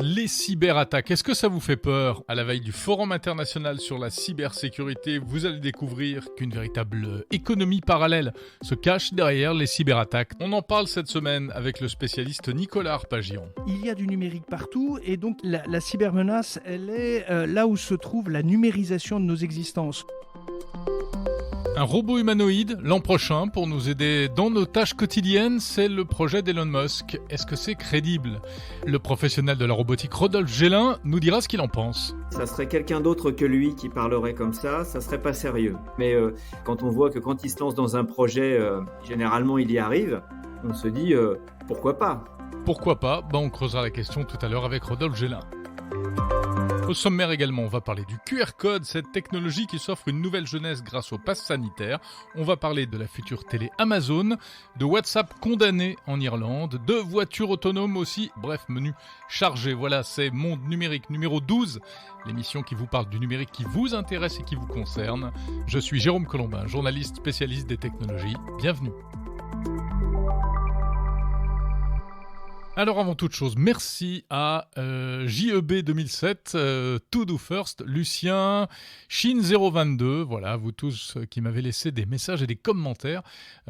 les cyberattaques. Est-ce que ça vous fait peur ? À la veille du Forum international sur la cybersécurité, vous allez découvrir qu'une véritable économie parallèle se cache derrière les cyberattaques. On en parle cette semaine avec le spécialiste Nicolas Arpagian. Il y a du numérique partout et donc la cybermenace, elle est là où se trouve la numérisation de nos existences. Un robot humanoïde l'an prochain pour nous aider dans nos tâches quotidiennes, c'est le projet d'Elon Musk. Est-ce que c'est crédible ? Le professionnel de la robotique Rodolphe Gélin nous dira ce qu'il en pense. Ça serait quelqu'un d'autre que lui qui parlerait comme ça serait pas sérieux. Mais quand on voit que quand il se lance dans un projet, généralement il y arrive, on se dit pourquoi pas ? Pourquoi pas ? On creusera la question tout à l'heure avec Rodolphe Gélin. Au sommaire également, on va parler du QR code, cette technologie qui s'offre une nouvelle jeunesse grâce au pass sanitaire. On va parler de la future télé Amazon, de WhatsApp condamné en Irlande, de voitures autonomes aussi. Bref, menu chargé. Voilà, c'est Monde Numérique numéro 12, l'émission qui vous parle du numérique qui vous intéresse et qui vous concerne. Je suis Jérôme Colombin, journaliste spécialiste des technologies. Bienvenue. Alors avant toute chose, merci à JEB 2007, To Do First, Lucien, Shin022, voilà, vous tous qui m'avez laissé des messages et des commentaires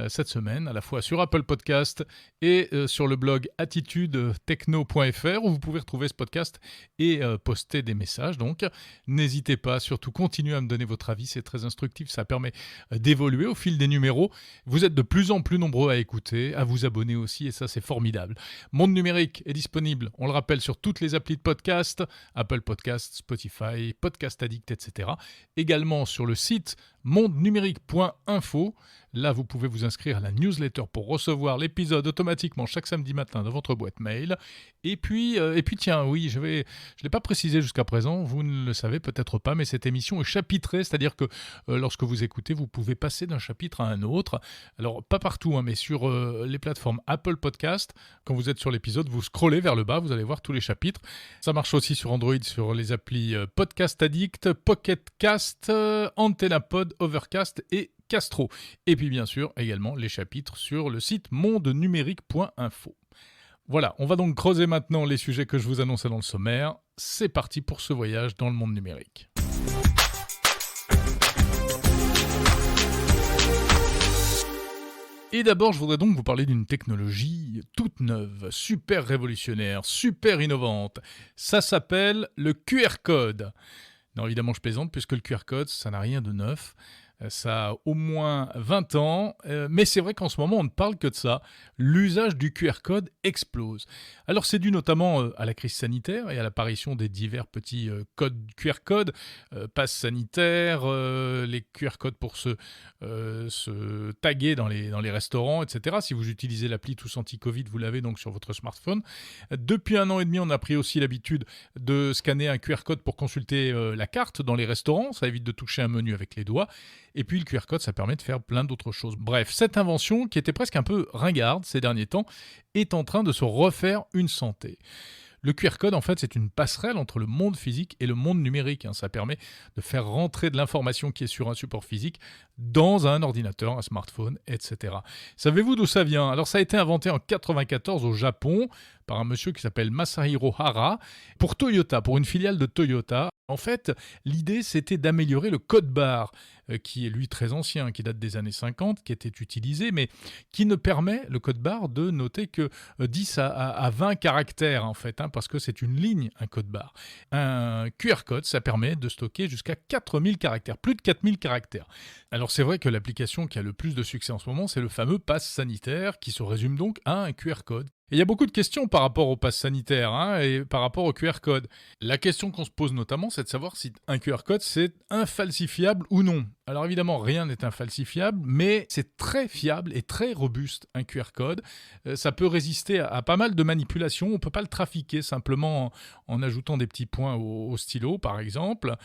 cette semaine, à la fois sur Apple Podcast et sur le blog attitudetechno.fr où vous pouvez retrouver ce podcast et poster des messages. Donc n'hésitez pas, surtout continuez à me donner votre avis, c'est très instructif, ça permet d'évoluer au fil des numéros. Vous êtes de plus en plus nombreux à écouter, à vous abonner aussi et ça c'est formidable. Monde Numérique est disponible, on le rappelle, sur toutes les applis de podcast, Apple Podcasts, Spotify, Podcast Addict, etc. Également sur le site mondenumérique.info. Là, vous pouvez vous inscrire à la newsletter pour recevoir l'épisode automatiquement chaque samedi matin dans votre boîte mail. Et puis tiens, oui, je ne l'ai pas précisé jusqu'à présent, vous ne le savez peut-être pas, mais cette émission est chapitrée, c'est-à-dire que lorsque vous écoutez, vous pouvez passer d'un chapitre à un autre. Alors, pas partout, mais sur les plateformes Apple Podcast, quand vous êtes sur l'épisode, vous scrollez vers le bas, vous allez voir tous les chapitres. Ça marche aussi sur Android, sur les applis Podcast Addict, Pocket Cast, AntennaPod, Overcast et Castro. Et puis bien sûr également les chapitres sur le site mondenumérique.info. Voilà, on va donc creuser maintenant les sujets que je vous annonçais dans le sommaire. C'est parti pour ce voyage dans le monde numérique. Et d'abord, je voudrais donc vous parler d'une technologie toute neuve, super révolutionnaire, super innovante. Ça s'appelle le QR code. Non, évidemment, je plaisante, puisque le QR code, ça n'a rien de neuf. Ça a au moins 20 ans, mais c'est vrai qu'en ce moment, on ne parle que de ça. L'usage du QR code explose. Alors, c'est dû notamment à la crise sanitaire et à l'apparition des divers petits codes QR code, pass sanitaire, les QR codes pour se taguer dans les restaurants, etc. Si vous utilisez l'appli Tous Anti-Covid, vous l'avez donc sur votre smartphone. Depuis 1 an et demi, on a pris aussi l'habitude de scanner un QR code pour consulter la carte dans les restaurants. Ça évite de toucher un menu avec les doigts. Et puis le QR code, ça permet de faire plein d'autres choses. Bref, cette invention, qui était presque un peu ringarde ces derniers temps, est en train de se refaire une santé. Le QR code, en fait, c'est une passerelle entre le monde physique et le monde numérique. Ça permet de faire rentrer de l'information qui est sur un support physique dans un ordinateur, un smartphone, etc. Savez-vous d'où ça vient ? Alors, ça a été inventé en 1994 au Japon par un monsieur qui s'appelle Masahiro Hara pour Toyota, pour une filiale de Toyota. En fait, l'idée, c'était d'améliorer le code barre, qui est lui très ancien, qui date des années 50, qui était utilisé, mais qui ne permet, le code barre, de noter que 10 à 20 caractères, en fait, parce que c'est une ligne, un code barre. Un QR code, ça permet de stocker jusqu'à 4000 caractères, plus de 4000 caractères. Alors c'est vrai que l'application qui a le plus de succès en ce moment, c'est le fameux pass sanitaire, qui se résume donc à un QR code. Et il y a beaucoup de questions par rapport au pass sanitaire et par rapport au QR code. La question qu'on se pose notamment, c'est de savoir si un QR code, c'est infalsifiable ou non. Alors évidemment, rien n'est infalsifiable, mais c'est très fiable et très robuste, un QR code. Ça peut résister à pas mal de manipulations. On ne peut pas le trafiquer simplement en ajoutant des petits points au stylo, par exemple.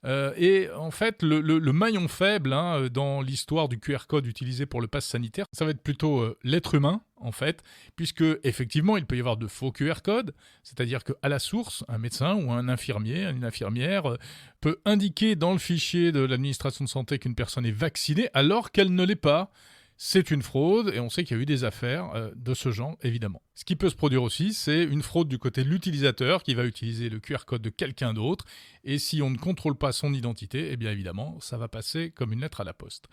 Et en fait, le maillon faible dans l'histoire du QR code utilisé pour le pass sanitaire, ça va être plutôt l'être humain, en fait, puisque effectivement, il peut y avoir de faux QR codes, c'est-à-dire qu'à la source, un médecin ou un infirmier, une infirmière peut indiquer dans le fichier de l'administration de santé qu'une personne est vaccinée alors qu'elle ne l'est pas. C'est une fraude et on sait qu'il y a eu des affaires de ce genre, évidemment. Ce qui peut se produire aussi, c'est une fraude du côté de l'utilisateur qui va utiliser le QR code de quelqu'un d'autre. Et si on ne contrôle pas son identité, eh bien évidemment, ça va passer comme une lettre à la poste.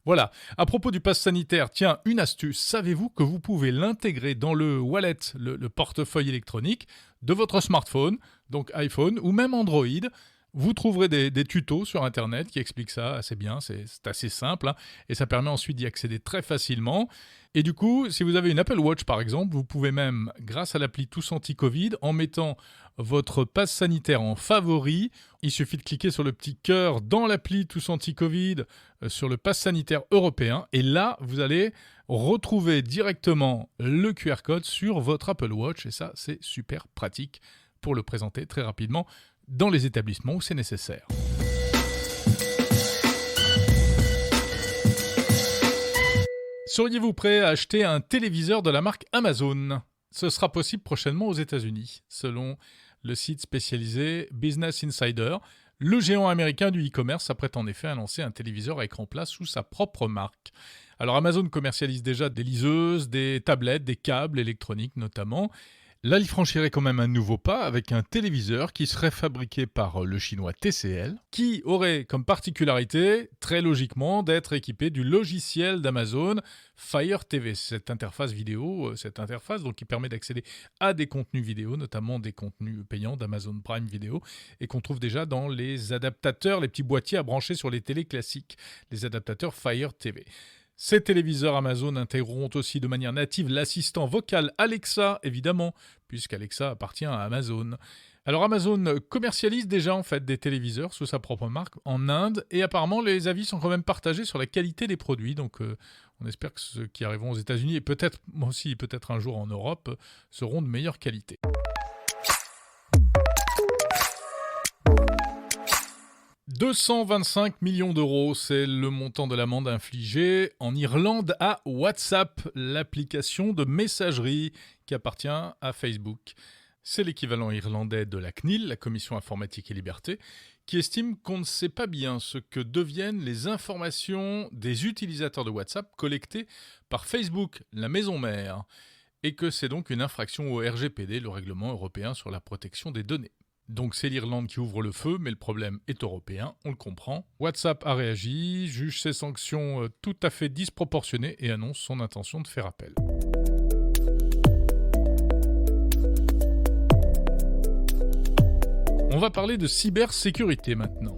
Voilà. À propos du pass sanitaire, tiens, une astuce. Savez-vous que vous pouvez l'intégrer dans le wallet, le portefeuille électronique de votre smartphone, donc iPhone ou même Android? Vous trouverez des tutos sur Internet qui expliquent ça assez bien, c'est assez simple, hein, et ça permet ensuite d'y accéder très facilement. Et du coup, si vous avez une Apple Watch par exemple, vous pouvez même, grâce à l'appli Tous Anti-Covid, en mettant votre passe sanitaire en favori, il suffit de cliquer sur le petit cœur dans l'appli Tous Anti-Covid sur le passe sanitaire européen, et là, vous allez retrouver directement le QR code sur votre Apple Watch, et ça, c'est super pratique pour le présenter très rapidement dans les établissements où c'est nécessaire. Seriez-vous prêt à acheter un téléviseur de la marque Amazon ? Ce sera possible prochainement aux États-Unis. Selon le site spécialisé Business Insider, le géant américain du e-commerce s'apprête en effet à lancer un téléviseur à écran plat sous sa propre marque. Alors Amazon commercialise déjà des liseuses, des tablettes, des câbles électroniques notamment. Là, il franchirait quand même un nouveau pas avec un téléviseur qui serait fabriqué par le chinois TCL, qui aurait comme particularité, très logiquement, d'être équipé du logiciel d'Amazon Fire TV, cette interface donc qui permet d'accéder à des contenus vidéo, notamment des contenus payants d'Amazon Prime Video, et qu'on trouve déjà dans les adaptateurs, les petits boîtiers à brancher sur les télés classiques, les adaptateurs Fire TV. Ces téléviseurs Amazon intégreront aussi de manière native l'assistant vocal Alexa, évidemment, puisqu'Alexa appartient à Amazon. Alors Amazon commercialise déjà en fait des téléviseurs sous sa propre marque en Inde, et apparemment les avis sont quand même partagés sur la qualité des produits, donc on espère que ceux qui arriveront aux États-Unis, et peut-être aussi peut-être un jour en Europe, seront de meilleure qualité. « 225 millions d'euros, c'est le montant de l'amende infligée en Irlande à WhatsApp, l'application de messagerie qui appartient à Facebook. C'est l'équivalent irlandais de la CNIL, la Commission informatique et liberté, qui estime qu'on ne sait pas bien ce que deviennent les informations des utilisateurs de WhatsApp collectées par Facebook, la maison mère, et que c'est donc une infraction au RGPD, le règlement européen sur la protection des données. Donc c'est l'Irlande qui ouvre le feu, mais le problème est européen, on le comprend. WhatsApp a réagi, juge ces sanctions tout à fait disproportionnées et annonce son intention de faire appel. On va parler de cybersécurité maintenant.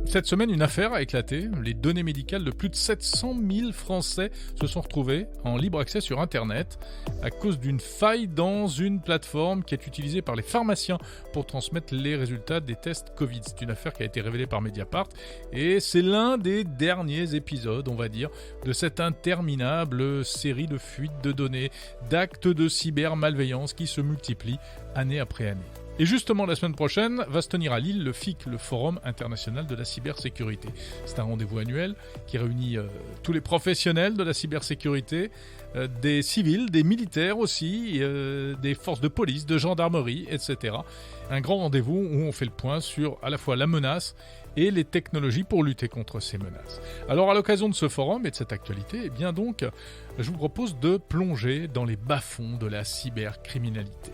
Cette semaine, une affaire a éclaté. Les données médicales de plus de 700 000 Français se sont retrouvées en libre accès sur Internet à cause d'une faille dans une plateforme qui est utilisée par les pharmaciens pour transmettre les résultats des tests Covid. C'est une affaire qui a été révélée par Mediapart et c'est l'un des derniers épisodes, on va dire, de cette interminable série de fuites de données, d'actes de cybermalveillance qui se multiplient année après année. Et justement, la semaine prochaine, va se tenir à Lille le FIC, le Forum international de la cybersécurité. C'est un rendez-vous annuel qui réunit tous les professionnels de la cybersécurité, des civils, des militaires aussi, des forces de police, de gendarmerie, etc. Un grand rendez-vous où on fait le point sur à la fois la menace et les technologies pour lutter contre ces menaces. Alors à l'occasion de ce forum et de cette actualité, eh bien donc, je vous propose de plonger dans les bas-fonds de la cybercriminalité.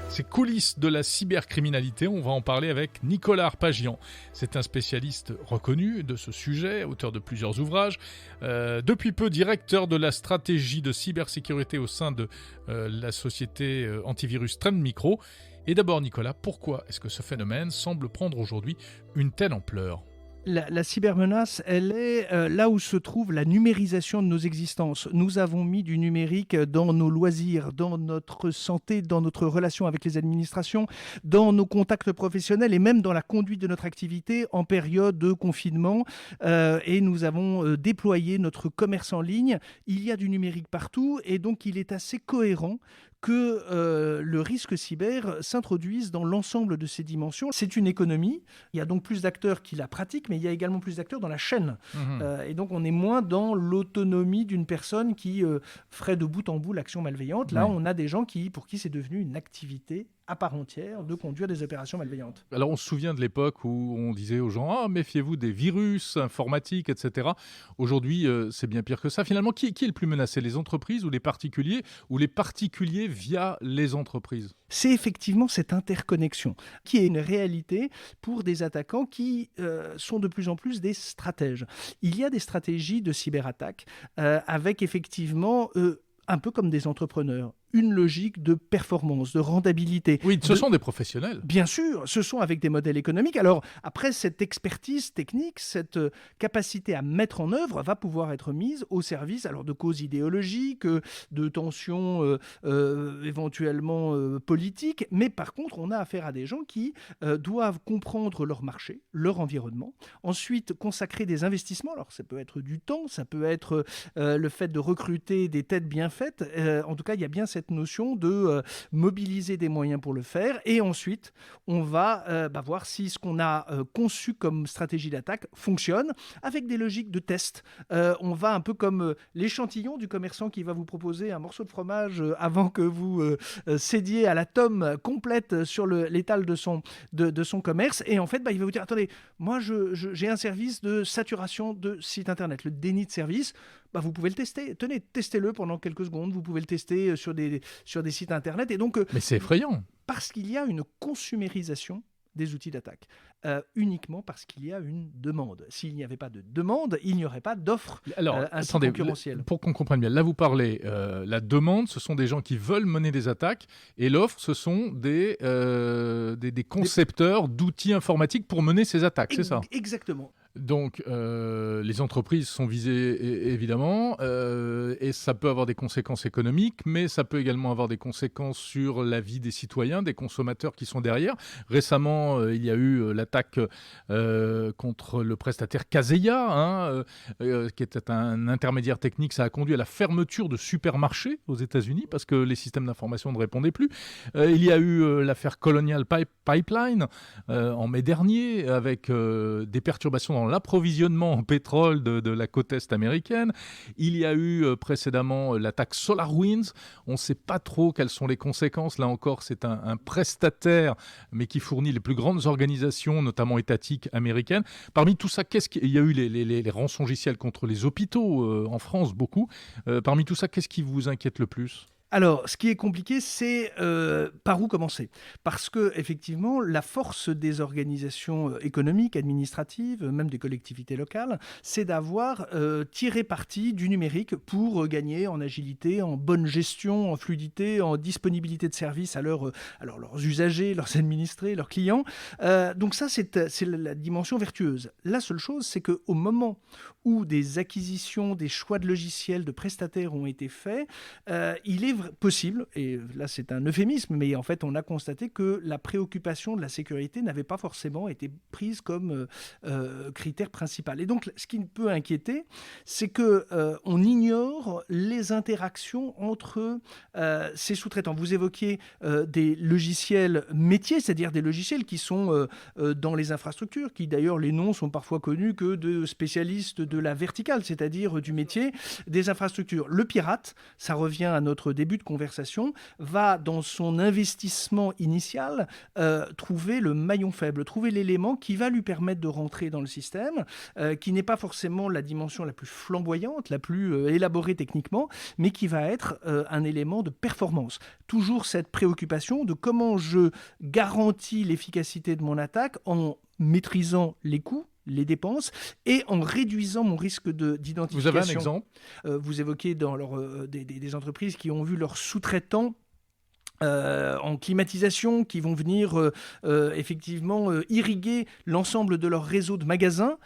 Ces coulisses de la cybercriminalité, on va en parler avec Nicolas Arpagian. C'est un spécialiste reconnu de ce sujet, auteur de plusieurs ouvrages, depuis peu directeur de la stratégie de cybersécurité au sein de la société antivirus Trendmicro. Et d'abord Nicolas, pourquoi est-ce que ce phénomène semble prendre aujourd'hui une telle ampleur ? La cybermenace, elle est là où se trouve la numérisation de nos existences. Nous avons mis du numérique dans nos loisirs, dans notre santé, dans notre relation avec les administrations, dans nos contacts professionnels et même dans la conduite de notre activité en période de confinement. Et nous avons déployé notre commerce en ligne. Il y a du numérique partout et donc il est assez cohérent que le risque cyber s'introduise dans l'ensemble de ces dimensions. C'est une économie, il y a donc plus d'acteurs qui la pratiquent, mais il y a également plus d'acteurs dans la chaîne. Et donc on est moins dans l'autonomie d'une personne qui ferait de bout en bout l'action malveillante. Là, on a des gens pour qui c'est devenu une activité à part entière de conduire des opérations malveillantes. Alors on se souvient de l'époque où on disait aux gens « Ah, méfiez-vous des virus informatiques, etc. » Aujourd'hui, c'est bien pire que ça. Finalement, qui est le plus menacé, les entreprises ou les particuliers via les entreprises ? C'est effectivement cette interconnexion qui est une réalité pour des attaquants qui sont de plus en plus des stratèges. Il y a des stratégies de cyberattaque avec effectivement un peu comme des entrepreneurs, une logique de performance, de rentabilité. Oui, ce sont des professionnels. Bien sûr, ce sont avec des modèles économiques. Alors après, cette expertise technique, cette capacité à mettre en œuvre va pouvoir être mise au service alors, de causes idéologiques, de tensions éventuellement politiques. Mais par contre, on a affaire à des gens qui doivent comprendre leur marché, leur environnement. Ensuite, consacrer des investissements. Alors ça peut être du temps, ça peut être le fait de recruter des têtes bien faites. En tout cas, il y a bien cette notion de mobiliser des moyens pour le faire. Et ensuite, on va voir si ce qu'on a conçu comme stratégie d'attaque fonctionne avec des logiques de test. On va un peu comme l'échantillon du commerçant qui va vous proposer un morceau de fromage avant que vous cédiez à la tome complète sur l'étal de son commerce. Et en fait, il va vous dire, attendez, moi j'ai un service de saturation de site internet, le déni de service. Vous pouvez le tester. Tenez, testez-le pendant quelques secondes. Vous pouvez le tester sur des sites internet. Et donc, mais c'est effrayant. Parce qu'il y a une consumérisation des outils d'attaque. Uniquement parce qu'il y a une demande. S'il n'y avait pas de demande, il n'y aurait pas d'offre concurrentielle. Pour qu'on comprenne bien, là vous parlez, la demande, ce sont des gens qui veulent mener des attaques, et l'offre, ce sont des concepteurs d'outils informatiques pour mener ces attaques, c'est ça ? Exactement. Donc, les entreprises sont visées évidemment, et ça peut avoir des conséquences économiques, mais ça peut également avoir des conséquences sur la vie des citoyens, des consommateurs qui sont derrière. Récemment, il y a eu l'attaque contre le prestataire Kaseya, qui était un intermédiaire technique. Ça a conduit à la fermeture de supermarchés aux États-Unis parce que les systèmes d'information ne répondaient plus. Il y a eu l'affaire Colonial Pipeline en mai dernier, avec des perturbations dans l'approvisionnement en pétrole de la côte est américaine. Il y a eu précédemment l'attaque SolarWinds. On ne sait pas trop quelles sont les conséquences. Là encore, c'est un prestataire, mais qui fournit les plus grandes organisations, notamment étatiques américaines. Parmi tout ça, il y a eu les rançongiciels contre les hôpitaux en France, beaucoup. Parmi tout ça, qu'est-ce qui vous inquiète le plus ? Alors, ce qui est compliqué, c'est par où commencer. Parce que, effectivement, la force des organisations économiques, administratives, même des collectivités locales, c'est d'avoir tiré parti du numérique pour gagner en agilité, en bonne gestion, en fluidité, en disponibilité de services à leurs usagers, leurs administrés, leurs clients. Donc ça, c'est la dimension vertueuse. La seule chose, c'est qu'au moment où des acquisitions, des choix de logiciels, de prestataires ont été faits, il est possible, et là c'est un euphémisme, mais en fait on a constaté que la préoccupation de la sécurité n'avait pas forcément été prise comme critère principal. Et donc ce qui peut inquiéter, c'est qu'on ignore les interactions entre ces sous-traitants. Vous évoquiez des logiciels métiers, c'est-à-dire des logiciels qui sont dans les infrastructures, qui d'ailleurs les noms sont parfois connus que de spécialistes de la verticale, c'est-à-dire du métier des infrastructures. Le pirate, ça revient à notre début de conversation, va dans son investissement initial trouver le maillon faible, trouver l'élément qui va lui permettre de rentrer dans le système, qui n'est pas forcément la dimension la plus flamboyante, la plus élaborée techniquement, mais qui va être un élément de performance. Toujours cette préoccupation de comment je garantis l'efficacité de mon attaque en maîtrisant les coûts, les dépenses, et en réduisant mon risque d'identification. Vous avez un exemple ? Vous évoquez des entreprises qui ont vu leurs sous-traitants en climatisation, qui vont venir effectivement irriguer l'ensemble de leur réseau de magasins.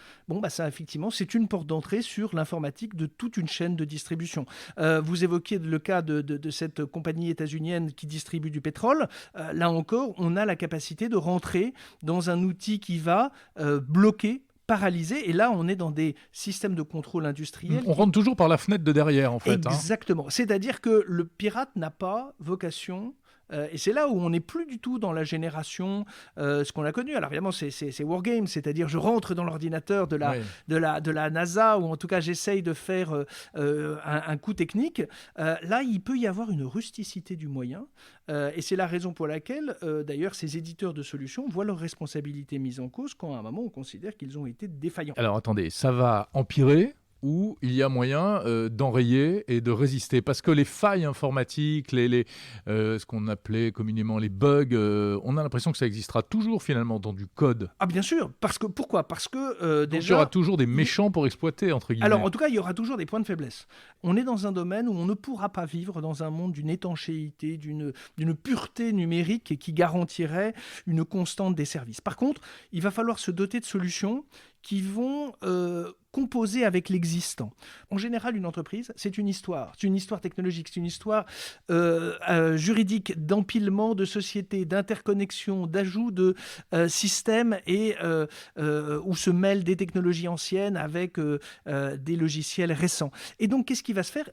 Ça, effectivement, c'est une porte d'entrée sur l'informatique de toute une chaîne de distribution. Vous évoquiez le cas de cette compagnie états-unienne qui distribue du pétrole. Là encore, on a la capacité de rentrer dans un outil qui va bloquer, paralysé, et là on est dans des systèmes de contrôle industriel. On rentre toujours par la fenêtre de derrière en fait. Exactement. C'est-à-dire que le pirate n'a pas vocation Et c'est là où on n'est plus du tout dans la génération, ce qu'on a connu. Alors évidemment, c'est Wargame, c'est-à-dire je rentre dans l'ordinateur de la NASA, ou en tout cas j'essaye de faire un coup technique. Là, il peut y avoir une rusticité du moyen. Et c'est la raison pour laquelle, d'ailleurs, ces éditeurs de solutions voient leur responsabilité mise en cause quand à un moment on considère qu'ils ont été défaillants. Alors attendez, ça va empirer où il y a moyen d'enrayer et de résister. Parce que les failles informatiques, ce qu'on appelait communément les bugs, on a l'impression que ça existera toujours finalement dans du code. Ah bien sûr, pourquoi ? Parce que déjà... Donc il y aura toujours des méchants pour exploiter, entre guillemets. Alors en tout cas, il y aura toujours des points de faiblesse. On est dans un domaine où on ne pourra pas vivre dans un monde d'une étanchéité, d'une pureté numérique qui garantirait une constante des services. Par contre, il va falloir se doter de solutions qui vont composer avec l'existant. En général, une entreprise, c'est une histoire technologique, c'est une histoire juridique, d'empilement de sociétés, d'interconnexion, d'ajout de systèmes et où se mêlent des technologies anciennes avec des logiciels récents. Et donc, qu'est-ce qui va se faire ?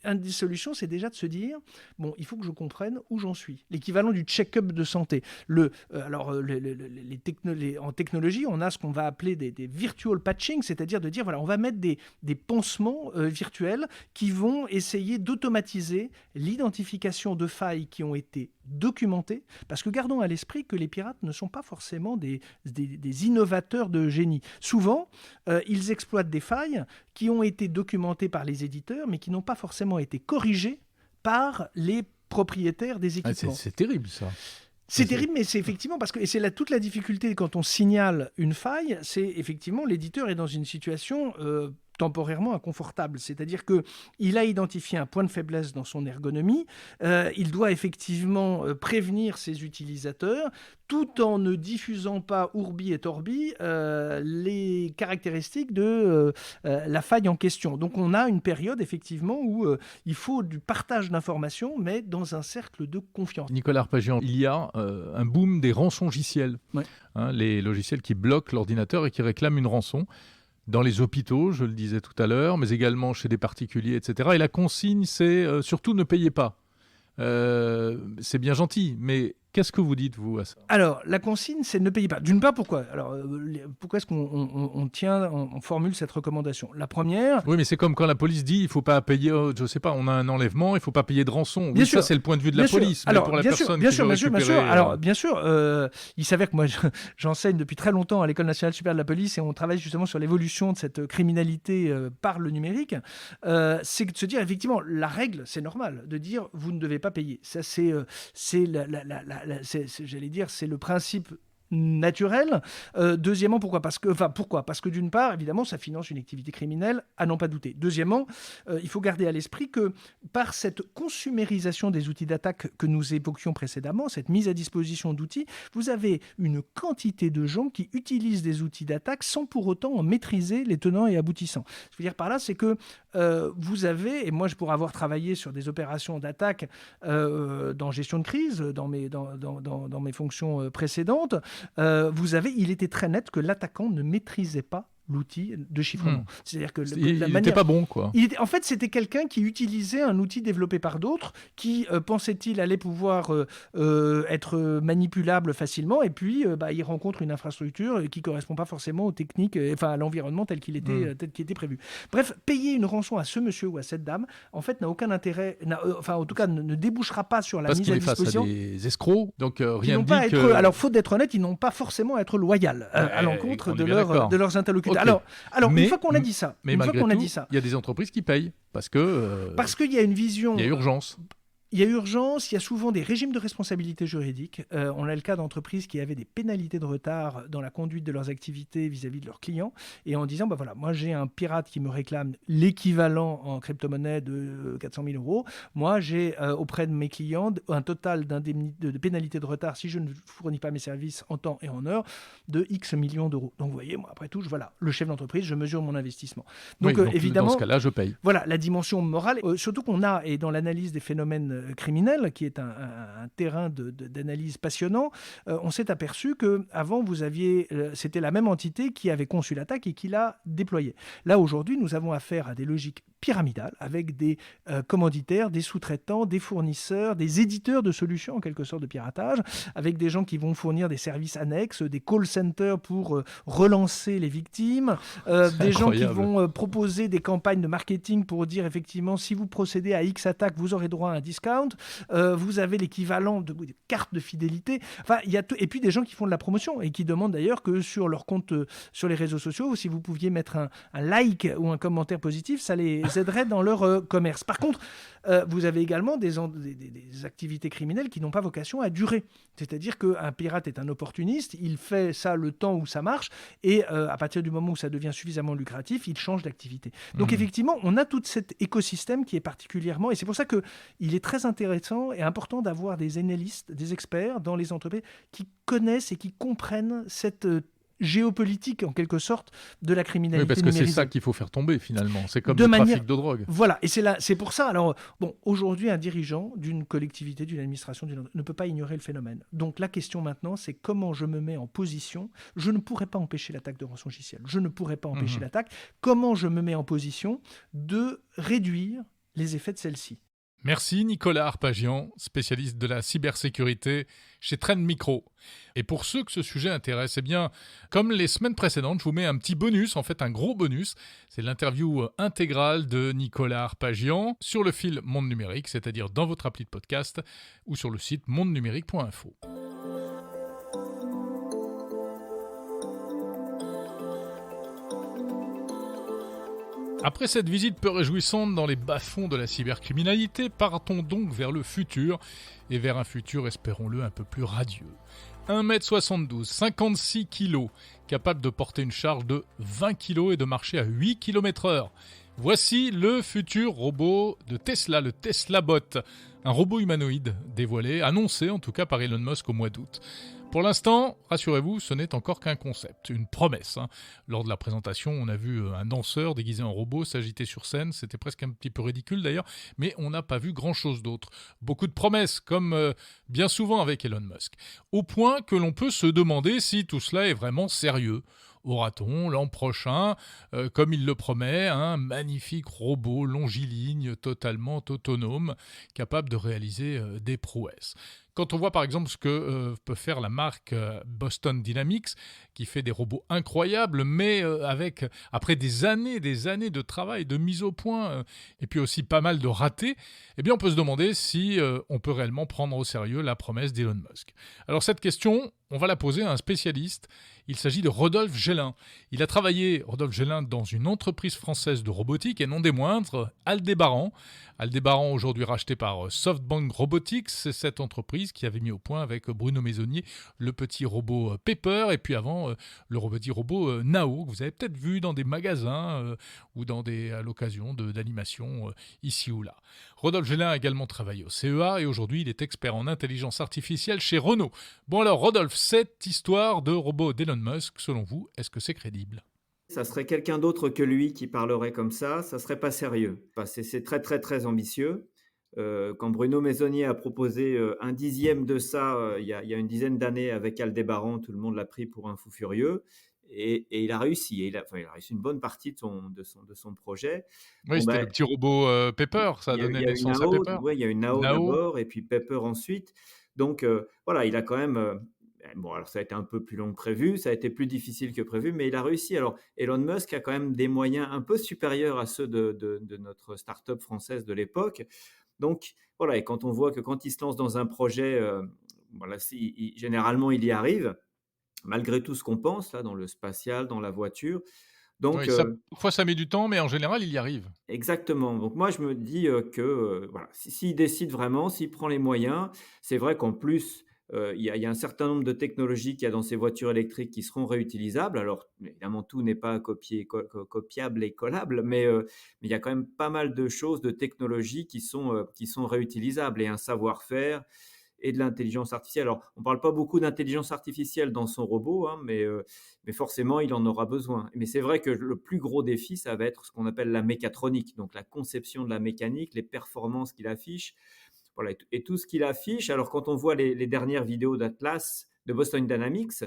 Une des solutions, c'est déjà de se dire, bon, il faut que je comprenne où j'en suis. L'équivalent du check-up de santé. En technologie, on a ce qu'on va appeler des virtual patching, c'est-à-dire de dire, voilà, on va mettre des pansements virtuels qui vont essayer d'automatiser l'identification de failles qui ont été documentées, parce que gardons à l'esprit que les pirates ne sont pas forcément des innovateurs de génie. Souvent, ils exploitent des failles qui ont été documentées par les éditeurs, mais qui n'ont pas forcément été corrigées par les propriétaires des équipements. C'est terrible, ça. C'est terrible, mais c'est effectivement parce que, et c'est toute la difficulté quand on signale une faille, c'est effectivement l'éditeur est dans une situation temporairement inconfortable. C'est-à-dire qu'il a identifié un point de faiblesse dans son ergonomie, il doit effectivement prévenir ses utilisateurs, tout en ne diffusant pas ourbi et torbi les caractéristiques de la faille en question. Donc on a une période effectivement où il faut du partage d'informations, mais dans un cercle de confiance. Nicolas Arpagian, il y a un boom des rançongiciels, les logiciels qui bloquent l'ordinateur et qui réclament une rançon. Dans les hôpitaux, je le disais tout à l'heure, mais également chez des particuliers, etc. Et la consigne, c'est surtout ne payez pas. C'est bien gentil, mais qu'est-ce que vous dites, vous, à ça ? Alors, la consigne, c'est ne payez pas. D'une part, pourquoi ? Alors, pourquoi est-ce on formule cette recommandation ? La première... Oui, mais c'est comme quand la police dit il ne faut pas payer, je ne sais pas, on a un enlèvement, il ne faut pas payer de rançon. Oui, ça, c'est le point de vue de la police. Alors, mais pour la personne bien qui sûr, veut bien récupérer... sûr. Alors, bien sûr, il s'avère que moi, j'enseigne depuis très longtemps à l'École nationale supérieure de la police et on travaille justement sur l'évolution de cette criminalité par le numérique. C'est de se dire, effectivement, la règle, c'est normal, de dire vous ne devez pas payer. Ça, c'est j'allais dire, c'est le principe naturel. Deuxièmement, pourquoi ? Parce que d'une part, évidemment, ça finance une activité criminelle, à n'en pas douter. Deuxièmement, il faut garder à l'esprit que par cette consumérisation des outils d'attaque que nous évoquions précédemment, cette mise à disposition d'outils, vous avez une quantité de gens qui utilisent des outils d'attaque sans pour autant en maîtriser les tenants et aboutissants. Ce que je veux dire par là, c'est que vous avez, et moi pour avoir travaillé sur des opérations d'attaque dans gestion de crise, dans mes fonctions précédentes, il était très net que l'attaquant ne maîtrisait pas l'outil de chiffrement. C'est-à-dire que il n'était pas bon, quoi. En fait, c'était quelqu'un qui utilisait un outil développé par d'autres, qui pensait-il allait pouvoir être manipulable facilement, et puis il rencontre une infrastructure qui ne correspond pas forcément aux techniques, à l'environnement tel qu'il était prévu. Bref, payer une rançon à ce monsieur ou à cette dame, en fait, n'a aucun intérêt, en tout cas, ne débouchera pas sur la mise à disposition. Parce qu'il est face à des escrocs, donc rien ne dit que... Alors, faute d'être honnête, ils n'ont pas forcément à être loyaux à l'encontre de leurs interlocuteurs. Okay. Alors une fois qu'on a dit ça, il y a des entreprises qui payent parce qu'il y a une vision. Il y a urgence. Il y a urgence, il y a souvent des régimes de responsabilité juridique. On a le cas d'entreprises qui avaient des pénalités de retard dans la conduite de leurs activités vis-à-vis de leurs clients, et en disant, moi j'ai un pirate qui me réclame l'équivalent en crypto-monnaie de 400 000 euros. Moi j'ai auprès de mes clients un total de pénalités de retard si je ne fournis pas mes services en temps et en heure de X millions d'euros. Donc vous voyez, moi après tout, le chef d'entreprise, je mesure mon investissement. Donc, évidemment, dans ce cas-là, je paye. Voilà, la dimension morale, surtout qu'on a, et dans l'analyse des phénomènes criminel, qui est un terrain d'analyse passionnant, on s'est aperçu qu'avant, c'était la même entité qui avait conçu l'attaque et qui l'a déployée. Là, aujourd'hui, nous avons affaire à des logiques pyramidale avec des commanditaires, des sous-traitants, des fournisseurs, des éditeurs de solutions en quelque sorte de piratage, avec des gens qui vont fournir des services annexes, des call centers pour relancer les victimes, des gens qui vont proposer des campagnes de marketing pour dire effectivement si vous procédez à X attaque, vous aurez droit à un discount. Vous avez l'équivalent de cartes de fidélité. Enfin, il y a et puis des gens qui font de la promotion et qui demandent d'ailleurs que sur leur compte sur les réseaux sociaux, si vous pouviez mettre un like ou un commentaire positif, ça les aiderait dans leur commerce. Par contre, vous avez également des activités criminelles qui n'ont pas vocation à durer. C'est-à-dire qu'un pirate est un opportuniste, il fait ça le temps où ça marche, et à partir du moment où ça devient suffisamment lucratif, il change d'activité. Donc effectivement, on a tout cet écosystème qui est particulièrement, et c'est pour ça qu'il est très intéressant et important d'avoir des analystes, des experts dans les entreprises qui connaissent et qui comprennent cette géopolitique en quelque sorte de la criminalité Oui, parce que numérisée. c'est ça qu'il faut faire tomber finalement. C'est comme le trafic de drogue. Voilà, et c'est pour ça. Alors, bon, aujourd'hui, un dirigeant d'une collectivité, d'une administration, ne peut pas ignorer le phénomène. Donc la question maintenant, c'est comment je me mets en position. Je ne pourrais pas empêcher l'attaque de rançongiciel. Je ne pourrais pas empêcher l'attaque. Comment je me mets en position de réduire les effets de celle-ci. Merci Nicolas Arpagian, spécialiste de la cybersécurité chez Trend Micro. Et pour ceux que ce sujet intéresse, eh bien, comme les semaines précédentes, je vous mets un petit bonus, en fait un gros bonus. C'est l'interview intégrale de Nicolas Arpagian sur le fil Monde Numérique, c'est-à-dire dans votre appli de podcast ou sur le site mondenumérique.info. Après cette visite peu réjouissante dans les bas-fonds de la cybercriminalité, partons donc vers le futur, et vers un futur, espérons-le, un peu plus radieux. 1m72, 56 kg, capable de porter une charge de 20 kg et de marcher à 8 km/h. Voici le futur robot de Tesla, le Tesla Bot, un robot humanoïde dévoilé, annoncé en tout cas par Elon Musk au mois d'août. Pour l'instant, rassurez-vous, ce n'est encore qu'un concept, une promesse. Lors de la présentation, on a vu un danseur déguisé en robot s'agiter sur scène, c'était presque un petit peu ridicule d'ailleurs, mais on n'a pas vu grand-chose d'autre. Beaucoup de promesses, comme bien souvent avec Elon Musk, au point que l'on peut se demander si tout cela est vraiment sérieux. Aura-t-on l'an prochain, comme il le promet, un magnifique robot longiligne, totalement autonome, capable de réaliser des prouesses. Quand on voit par exemple ce que peut faire la marque Boston Dynamics, qui fait des robots incroyables, mais après des années de travail, de mise au point, et puis aussi pas mal de ratés, eh bien on peut se demander si on peut réellement prendre au sérieux la promesse d'Elon Musk. Alors cette question, on va la poser à un spécialiste. Il s'agit de Rodolphe Gélin. Il a travaillé, Rodolphe Gélin, dans une entreprise française de robotique, et non des moindres, Aldébaran. Aldébaran, aujourd'hui racheté par SoftBank Robotics, c'est cette entreprise qui avait mis au point avec Bruno Maisonnier le petit robot Pepper, et puis avant le petit robot Nao, que vous avez peut-être vu dans des magasins ou à l'occasion d'animations ici ou là. Rodolphe Gélin a également travaillé au CEA, et aujourd'hui il est expert en intelligence artificielle chez Renault. Bon alors Rodolphe, cette histoire de robot d'Elon Musk, selon vous, est-ce que c'est crédible ? Ça serait quelqu'un d'autre que lui qui parlerait comme ça serait pas sérieux. C'est très très très ambitieux. Quand Bruno Maisonnier a proposé un dixième de ça il y a une dizaine d'années avec Aldébaran, tout le monde l'a pris pour un fou furieux. Et il a réussi. Il a réussi une bonne partie de son projet. Oui, c'était le petit robot Pepper, ça a donné naissance à Pepper. Oui, il y a eu Nao d'abord et puis Pepper ensuite. Donc voilà, il a quand même... Bon, alors ça a été un peu plus long que prévu, ça a été plus difficile que prévu, mais il a réussi. Alors, Elon Musk a quand même des moyens un peu supérieurs à ceux de notre start-up française de l'époque. Donc, voilà, et quand on voit que quand il se lance dans un projet, voilà, généralement, il y arrive, malgré tout ce qu'on pense, là, dans le spatial, dans la voiture. Donc, oui, parfois ça met du temps, mais en général, il y arrive. Exactement. Donc moi, je me dis que voilà, s'il décide vraiment, s'il prend les moyens, c'est vrai qu'en plus, il y a un certain nombre de technologies qu'il y a dans ces voitures électriques qui seront réutilisables. Alors, évidemment, tout n'est pas copiable et collable, mais il y a quand même pas mal de choses, de technologies qui sont réutilisables, et un savoir-faire et de l'intelligence artificielle. Alors, on ne parle pas beaucoup d'intelligence artificielle dans son robot, mais forcément, il en aura besoin. Mais c'est vrai que le plus gros défi, ça va être ce qu'on appelle la mécatronique, donc la conception de la mécanique, les performances qu'il affiche. Voilà, et tout ce qu'il affiche. Alors, quand on voit les dernières vidéos d'Atlas, de Boston Dynamics,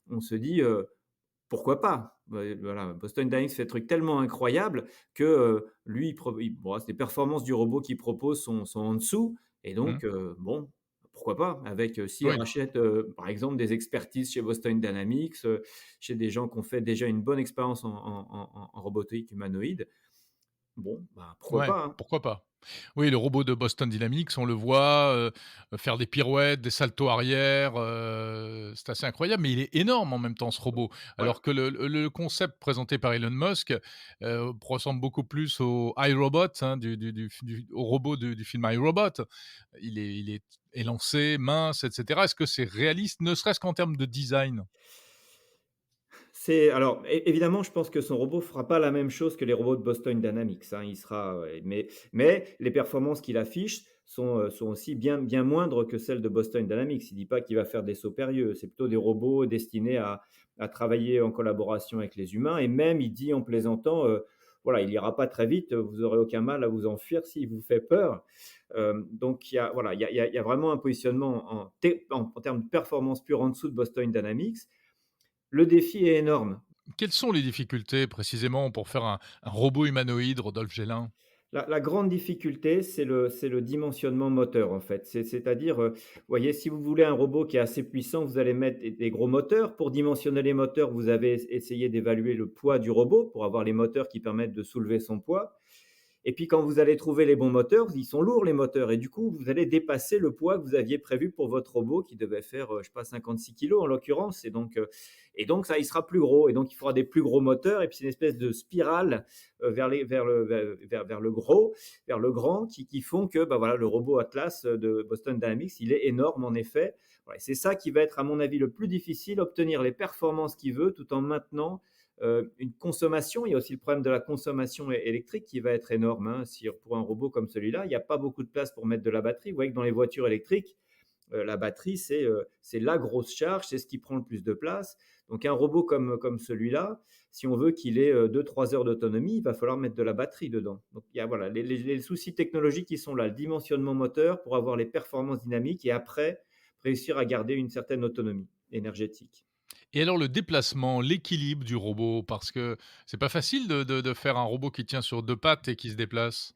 on se dit pourquoi pas ? Voilà, Boston Dynamics fait des trucs tellement incroyables que, lui, bon, les performances du robot qu'il propose sont en dessous et Mmh. donc, bon, pourquoi pas? Avec, s'il Oui. rachète, par exemple, des expertises chez Boston Dynamics, chez des gens qui ont fait déjà une bonne expérience en robotique humanoïde, bon, bah, pourquoi Ouais, pas, hein? pourquoi pas? Oui, le robot de Boston Dynamics, on le voit, faire des pirouettes, des saltos arrière, c'est assez incroyable, mais il est énorme en même temps ce robot. Voilà. Alors que le concept présenté par Elon Musk, ressemble beaucoup plus au iRobot, hein, au robot du film iRobot. Il est élancé, mince, et cetera. Est-ce que c'est réaliste, ne serait-ce qu'en termes de design? C'est alors évidemment, je pense que son robot fera pas la même chose que les robots de Boston Dynamics, hein. Il sera, mais les performances qu'il affiche sont aussi bien moindres que celles de Boston Dynamics. Il dit pas qu'il va faire des sauts périlleux, c'est plutôt des robots destinés à travailler en collaboration avec les humains et même il dit en plaisantant, voilà, il ira pas très vite, vous aurez aucun mal à vous enfuir s'il vous fait peur. Donc il y a voilà, il y a vraiment un positionnement en termes de performance pure en dessous de Boston Dynamics. Le défi est énorme. Quelles sont les difficultés précisément pour faire un robot humanoïde, Rodolphe Gélin? La grande difficulté, c'est le dimensionnement moteur, en fait. C'est-à-dire, vous voyez, si vous voulez un robot qui est assez puissant, vous allez mettre des gros moteurs. Pour dimensionner les moteurs, vous avez essayé d'évaluer le poids du robot pour avoir les moteurs qui permettent de soulever son poids. Et puis quand vous allez trouver les bons moteurs, ils sont lourds les moteurs et du coup, vous allez dépasser le poids que vous aviez prévu pour votre robot qui devait faire, je sais pas 56 kilos en l'occurrence et donc ça, il sera plus gros et donc il faudra des plus gros moteurs et puis c'est une espèce de spirale, vers le gros, vers le grand qui font que, bah, voilà, le robot Atlas, de Boston Dynamics, il est énorme en effet. Ouais, c'est ça qui va être à mon avis le plus difficile, obtenir les performances qu'il veut tout en maintenant une consommation. Il y a aussi le problème de la consommation électrique qui va être énorme, hein. Si pour un robot comme celui-là, il n'y a pas beaucoup de place pour mettre de la batterie. Vous voyez que dans les voitures électriques, la batterie, c'est la grosse charge, c'est ce qui prend le plus de place. Donc un robot comme celui-là, si on veut qu'il ait 2-3 heures d'autonomie, il va falloir mettre de la batterie dedans. Donc il y a voilà, les soucis technologiques qui sont là, le dimensionnement moteur pour avoir les performances dynamiques et après réussir à garder une certaine autonomie énergétique. Et alors le déplacement, l'équilibre du robot, parce que c'est pas facile de faire un robot qui tient sur 2 pattes et qui se déplace?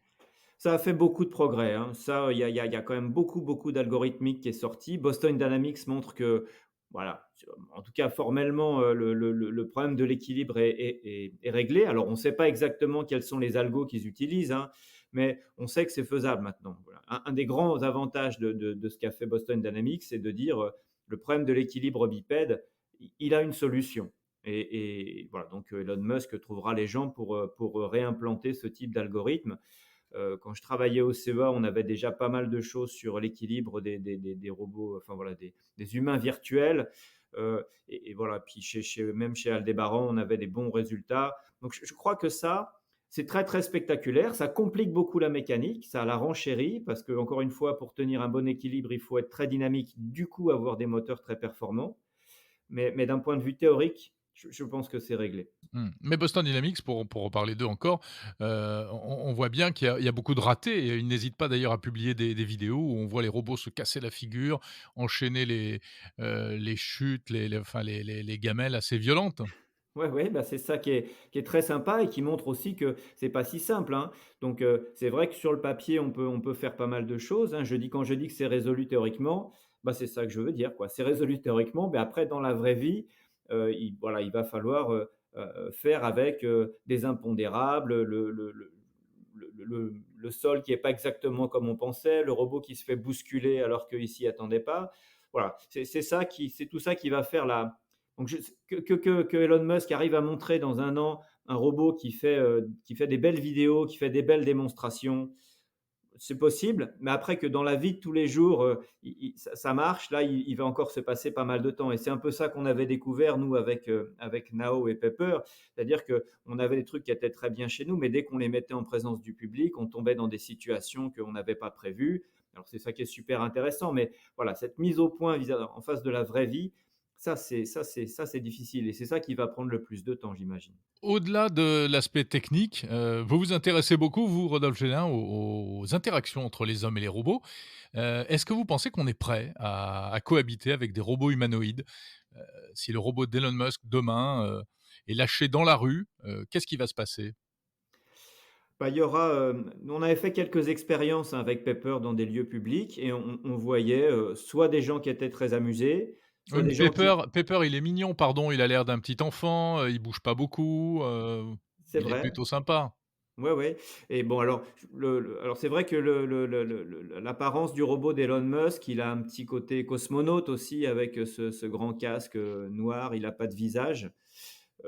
Ça a fait beaucoup de progrès, hein. Ça, il y a quand même beaucoup d'algorithmique qui est sorti. Boston Dynamics montre que, voilà, en tout cas formellement, le problème de l'équilibre est réglé. Alors on ne sait pas exactement quels sont les algos qu'ils utilisent, hein, mais on sait que c'est faisable maintenant. Voilà. Un des grands avantages de ce qu'a fait Boston Dynamics, c'est de dire, le problème de l'équilibre bipède, il a une solution et voilà, donc Elon Musk trouvera les gens pour réimplanter ce type d'algorithme. Quand je travaillais au CEA, on avait déjà pas mal de choses sur l'équilibre des robots, enfin voilà, des humains virtuels. Et voilà, puis même chez Aldébaran, on avait des bons résultats. Donc je crois que ça, c'est très spectaculaire. Ça complique beaucoup la mécanique, ça la renchérit parce que encore une fois, pour tenir un bon équilibre, il faut être très dynamique, du coup avoir des moteurs très performants. Mais d'un point de vue théorique, je pense que c'est réglé. Mmh. Mais Boston Dynamics, pour reparler d'eux encore, on voit bien qu'il y a beaucoup de ratés et ils n'hésitent pas d'ailleurs à publier des vidéos où on voit les robots se casser la figure, enchaîner les chutes, les gamelles assez violentes. Ouais, ouais, bah, c'est ça qui est très sympa et qui montre aussi que c'est pas si simple, hein. Donc, c'est vrai que sur le papier, on peut faire pas mal de choses, hein. Quand je dis que c'est résolu théoriquement, bah, c'est ça que je veux dire, quoi. C'est résolu théoriquement, mais après dans la vraie vie, il va falloir, faire avec, des impondérables, le sol qui est pas exactement comme on pensait, le robot qui se fait bousculer alors qu'il s'y attendait pas. Voilà, c'est tout ça qui va faire la donc que Elon Musk arrive à montrer dans un an un robot qui fait des belles vidéos, qui fait des belles démonstrations, c'est possible, mais après que dans la vie de tous les jours, ça marche, là, il va encore se passer pas mal de temps et c'est un peu ça qu'on avait découvert nous avec Nao et Pepper. C'est-à-dire qu'on avait des trucs qui étaient très bien chez nous, mais dès qu'on les mettait en présence du public, on tombait dans des situations qu'on n'avait pas prévues. Alors c'est ça qui est super intéressant, mais voilà, cette mise au point en face de la vraie vie, ça c'est difficile et c'est ça qui va prendre le plus de temps, j'imagine. Au-delà de l'aspect technique, vous vous intéressez beaucoup, vous, Rodolphe Gélin, aux interactions entre les hommes et les robots. Est-ce que vous pensez qu'on est prêt à cohabiter avec des robots humanoïdes? Si le robot d'Elon Musk demain, et lâchés dans la rue, qu'est-ce qui va se passer? Bah, il y aura, on avait fait quelques expériences, hein, avec Pepper dans des lieux publics et on voyait, soit des gens qui étaient très amusés, Oui, soit mais des gens qui Pepper, il est mignon, pardon, il a l'air d'un petit enfant, il bouge pas beaucoup, c'est il est vrai. plutôt sympa. Ouais, ouais et bon alors alors c'est vrai que l'apparence du robot d'Elon Musk, il a un petit côté cosmonaute aussi avec, ce grand casque, noir, il a pas de visage.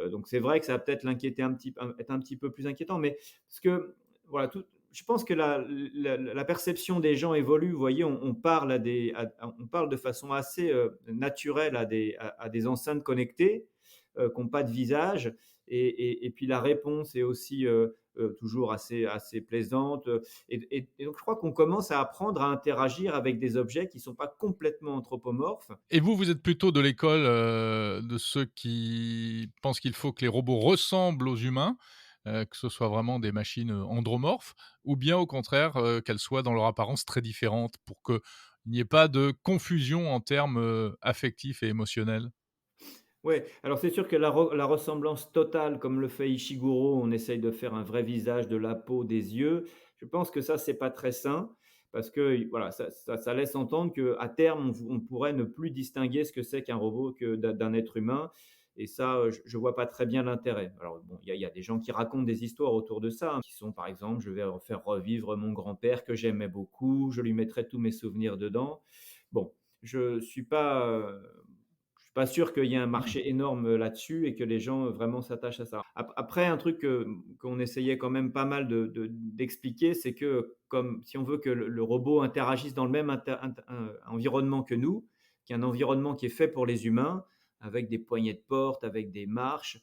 Donc c'est vrai que ça va peut-être l'inquiéter être un petit peu plus inquiétant, mais parce que voilà, je pense que la perception des gens évolue. Vous voyez, on parle on parle de façon assez, naturelle à des enceintes connectées, qui ont pas de visage et puis la réponse est aussi, toujours assez plaisante, et donc je crois qu'on commence à apprendre à interagir avec des objets qui sont pas complètement anthropomorphes. Et vous, vous êtes plutôt de l'école, de ceux qui pensent qu'il faut que les robots ressemblent aux humains, que ce soit vraiment des machines, andromorphes ou bien au contraire, qu'elles soient dans leur apparence très différentes pour qu'il n'y ait pas de confusion en termes, affectifs et émotionnels? Ouais, alors c'est sûr que la ressemblance totale, comme le fait Ishiguro, on essaye de faire un vrai visage, de la peau, des yeux. Je pense que ça, c'est pas très sain parce que, voilà, ça laisse entendre qu'à terme, on pourrait ne plus distinguer ce que c'est qu'un robot que d'un être humain et ça, je vois pas très bien l'intérêt. Alors bon, il y a des gens qui racontent des histoires autour de ça, hein, qui sont par exemple: «Je vais faire revivre mon grand-père que j'aimais beaucoup, je lui mettrai tous mes souvenirs dedans». Bon, je suis pas, je suis pas sûr qu'il y ait un Mmh. marché énorme, là-dessus et que les gens, vraiment s'attachent à ça. Après un truc, qu'on essayait quand même pas mal d'expliquer, c'est que comme si on veut que le robot interagisse dans le même environnement que nous, qui est un environnement qui est fait pour les humains, avec des poignées de porte, avec des marches,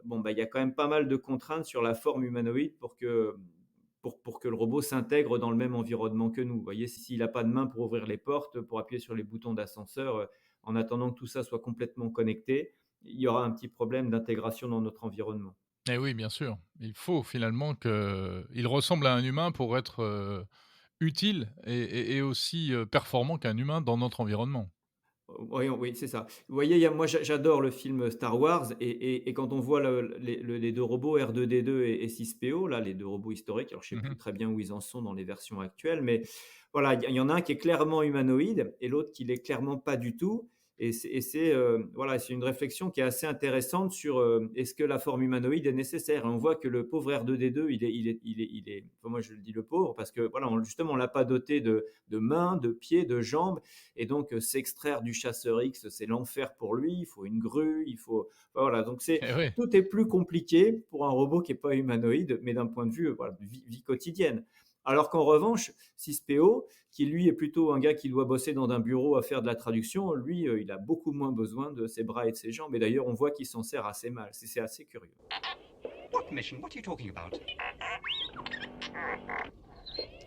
bon, bah, il y a quand même pas mal de contraintes sur la forme humanoïde pour que le robot s'intègre dans le même environnement que nous. Vous voyez, s'il a pas de main pour ouvrir les portes, pour appuyer sur les boutons d'ascenseur, en attendant que tout ça soit complètement connecté, il y aura un petit problème d'intégration dans notre environnement. Eh oui, bien sûr. Il faut finalement qu'il ressemble à un humain pour être, utile et aussi, performant qu'un humain dans notre environnement. Oui, oui, c'est ça. Vous voyez, il y a moi j'adore le film Star Wars et quand on voit les 2 robots R2-D2 et C3PO, là, les 2 robots historiques, alors je sais plus Mmh. très bien où ils en sont dans les versions actuelles, mais voilà, il y en a un qui est clairement humanoïde et l'autre qui l'est clairement pas du tout et c'est, voilà, c'est une réflexion qui est assez intéressante sur, est-ce que la forme humanoïde est nécessaire? Et on voit que le pauvre R2-D2, enfin moi je le dis le pauvre parce que voilà, justement on l'a pas doté de mains, de pieds, de jambes et donc, s'extraire du chasseur X, c'est l'enfer pour lui. Il faut une grue, il faut enfin, voilà, donc Eh oui. tout est plus compliqué pour un robot qui est pas humanoïde, mais d'un point de vue, voilà, vie quotidienne. Alors qu'en revanche, 6PO, qui lui est plutôt un gars qui doit bosser dans un bureau à faire de la traduction, lui, il a beaucoup moins besoin de ses bras et de ses jambes et d'ailleurs on voit qu'il s'en sert assez mal. C'est assez curieux. What mission? What are you talking about?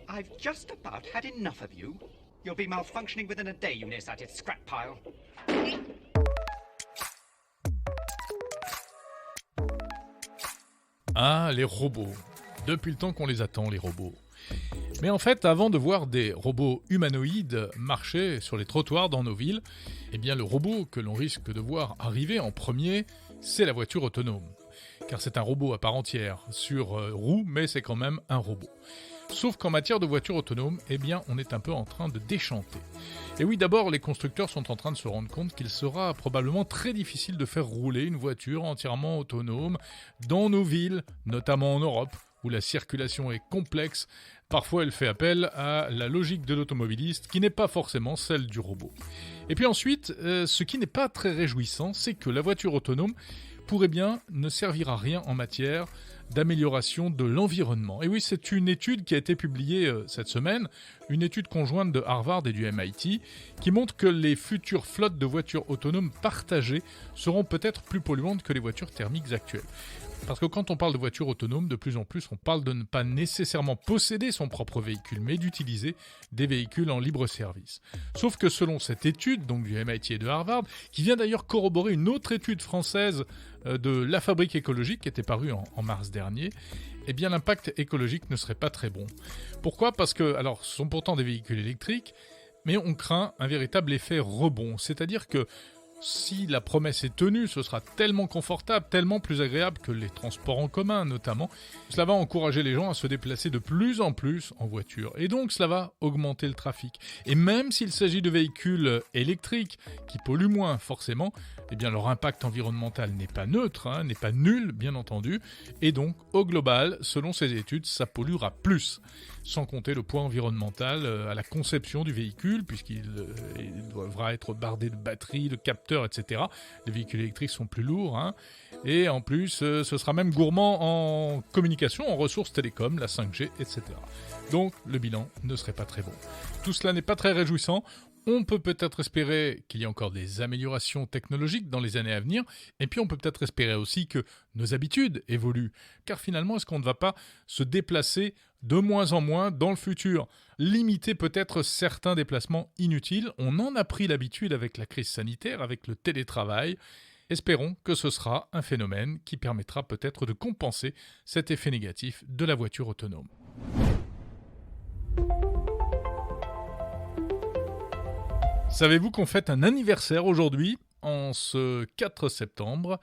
I've just about had enough of you. You'll be malfunctioning within a day, you nearsighted scrap pile. Ah, les robots. Depuis le temps qu'on les attend, les robots. Mais en fait, avant de voir des robots humanoïdes marcher sur les trottoirs dans nos villes, eh bien le robot que l'on risque de voir arriver en premier, c'est la voiture autonome. Car c'est un robot à part entière, sur roues, mais c'est quand même un robot. Sauf qu'en matière de voiture autonome, eh bien on est un peu en train de déchanter. Et oui, d'abord, les constructeurs sont en train de se rendre compte qu'il sera probablement très difficile de faire rouler une voiture entièrement autonome dans nos villes, notamment en Europe, où la circulation est complexe. Parfois, elle fait appel à la logique de l'automobiliste, qui n'est pas forcément celle du robot. Et puis ensuite, ce qui n'est pas très réjouissant, c'est que la voiture autonome pourrait bien ne servir à rien en matière d'amélioration de l'environnement. Et oui, c'est une étude qui a été publiée cette semaine, une étude conjointe de Harvard et du MIT, qui montre que les futures flottes de voitures autonomes partagées seront peut-être plus polluantes que les voitures thermiques actuelles. Parce que quand on parle de voitures autonomes, de plus en plus, on parle de ne pas nécessairement posséder son propre véhicule, mais d'utiliser des véhicules en libre service. Sauf que selon cette étude, donc du MIT et de Harvard, qui vient d'ailleurs corroborer une autre étude française de La Fabrique écologique, qui était parue en mars dernier, eh bien l'impact écologique ne serait pas très bon. Pourquoi ? Parce que, alors, ce sont pourtant des véhicules électriques, mais on craint un véritable effet rebond, c'est-à-dire que si la promesse est tenue, ce sera tellement confortable, tellement plus agréable que les transports en commun notamment. Cela va encourager les gens à se déplacer de plus en plus en voiture. Et donc cela va augmenter le trafic. Et même s'il s'agit de véhicules électriques qui polluent moins forcément, eh bien leur impact environnemental n'est pas neutre, n'est pas nul bien entendu. Et donc au global, selon ces études, ça polluera plus. Sans compter le poids environnemental à la conception du véhicule, puisqu'il devra être bardé de batteries, de capteurs, etc. Les véhicules électriques sont plus lourds. Et en plus, ce sera même gourmand en communication, en ressources télécom, la 5G, etc. Donc, le bilan ne serait pas très bon. Tout cela n'est pas très réjouissant. On peut peut-être espérer qu'il y ait encore des améliorations technologiques dans les années à venir, et puis on peut peut-être espérer aussi que nos habitudes évoluent, car finalement, est-ce qu'on ne va pas se déplacer de moins en moins dans le futur ? Limiter peut-être certains déplacements inutiles, on en a pris l'habitude avec la crise sanitaire, avec le télétravail. Espérons que ce sera un phénomène qui permettra peut-être de compenser cet effet négatif de la voiture autonome. Savez-vous qu'on fête un anniversaire aujourd'hui, en ce 4 septembre ?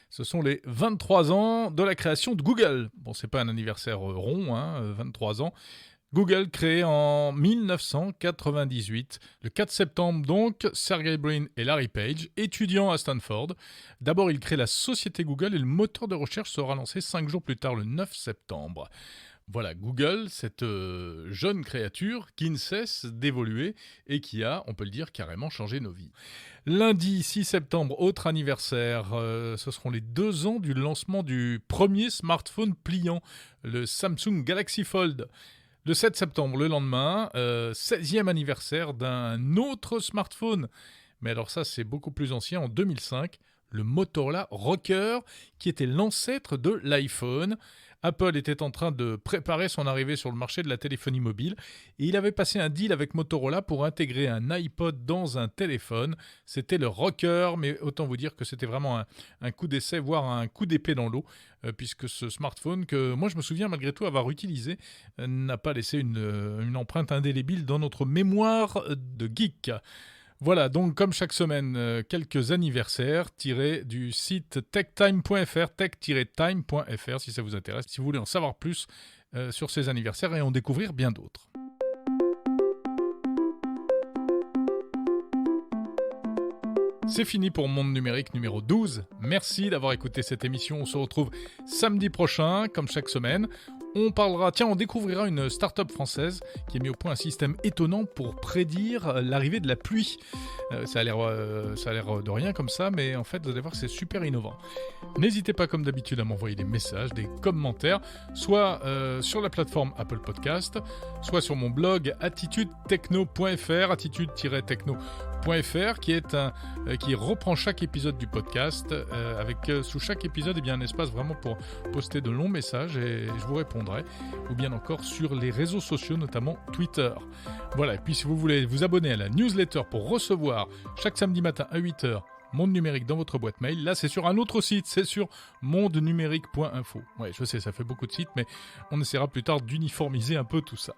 Ce sont les 23 ans de la création de Google. Bon, c'est pas un anniversaire rond, 23 ans. Google créé en 1998. Le 4 septembre donc, Sergey Brin et Larry Page, étudiants à Stanford. D'abord, ils créent la société Google et le moteur de recherche sera lancé 5 jours plus tard, le 9 septembre. Voilà, Google, cette jeune créature qui ne cesse d'évoluer et qui a, on peut le dire, carrément changé nos vies. Lundi 6 septembre, autre anniversaire, ce seront les 2 ans du lancement du premier smartphone pliant, le Samsung Galaxy Fold. Le 7 septembre, le lendemain, 16e anniversaire d'un autre smartphone. Mais alors ça, c'est beaucoup plus ancien, en 2005, le Motorola Rocker, qui était l'ancêtre de l'iPhone. Apple était en train de préparer son arrivée sur le marché de la téléphonie mobile et il avait passé un deal avec Motorola pour intégrer un iPod dans un téléphone. C'était le Rocker, mais autant vous dire que c'était vraiment un coup d'essai, voire un coup d'épée dans l'eau, puisque ce smartphone, que moi je me souviens malgré tout avoir utilisé, n'a pas laissé une empreinte indélébile dans notre mémoire de geek. Voilà, donc comme chaque semaine, quelques anniversaires tirés du site techtime.fr, tech-time.fr si ça vous intéresse, si vous voulez en savoir plus sur ces anniversaires et en découvrir bien d'autres. C'est fini pour Monde Numérique numéro 12. Merci d'avoir écouté cette émission. On se retrouve samedi prochain, comme chaque semaine. On découvrira une start-up française qui a mis au point un système étonnant pour prédire l'arrivée de la pluie. Ça a l'air de rien comme ça, mais en fait, vous allez voir que c'est super innovant. N'hésitez pas, comme d'habitude, à m'envoyer des messages, des commentaires, soit sur la plateforme Apple Podcast, soit sur mon blog attitudetechno.fr, attitude-techno.fr, qui reprend chaque épisode du podcast, avec sous chaque épisode un espace vraiment pour poster de longs messages et je vous répondrai, ou bien encore sur les réseaux sociaux, notamment Twitter. Voilà, et puis si vous voulez vous abonner à la newsletter pour recevoir chaque samedi matin à 8h Monde Numérique dans votre boîte mail, là c'est sur un autre site, c'est sur mondenumérique.info. Ouais, je sais, ça fait beaucoup de sites, mais on essaiera plus tard d'uniformiser un peu tout ça.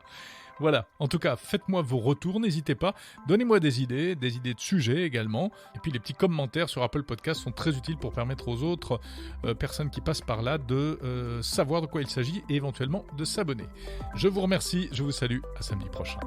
Voilà, en tout cas, faites-moi vos retours, n'hésitez pas, donnez-moi des idées de sujets également, et puis les petits commentaires sur Apple Podcast sont très utiles pour permettre aux autres personnes qui passent par là de savoir de quoi il s'agit et éventuellement de s'abonner. Je vous remercie, je vous salue, à samedi prochain.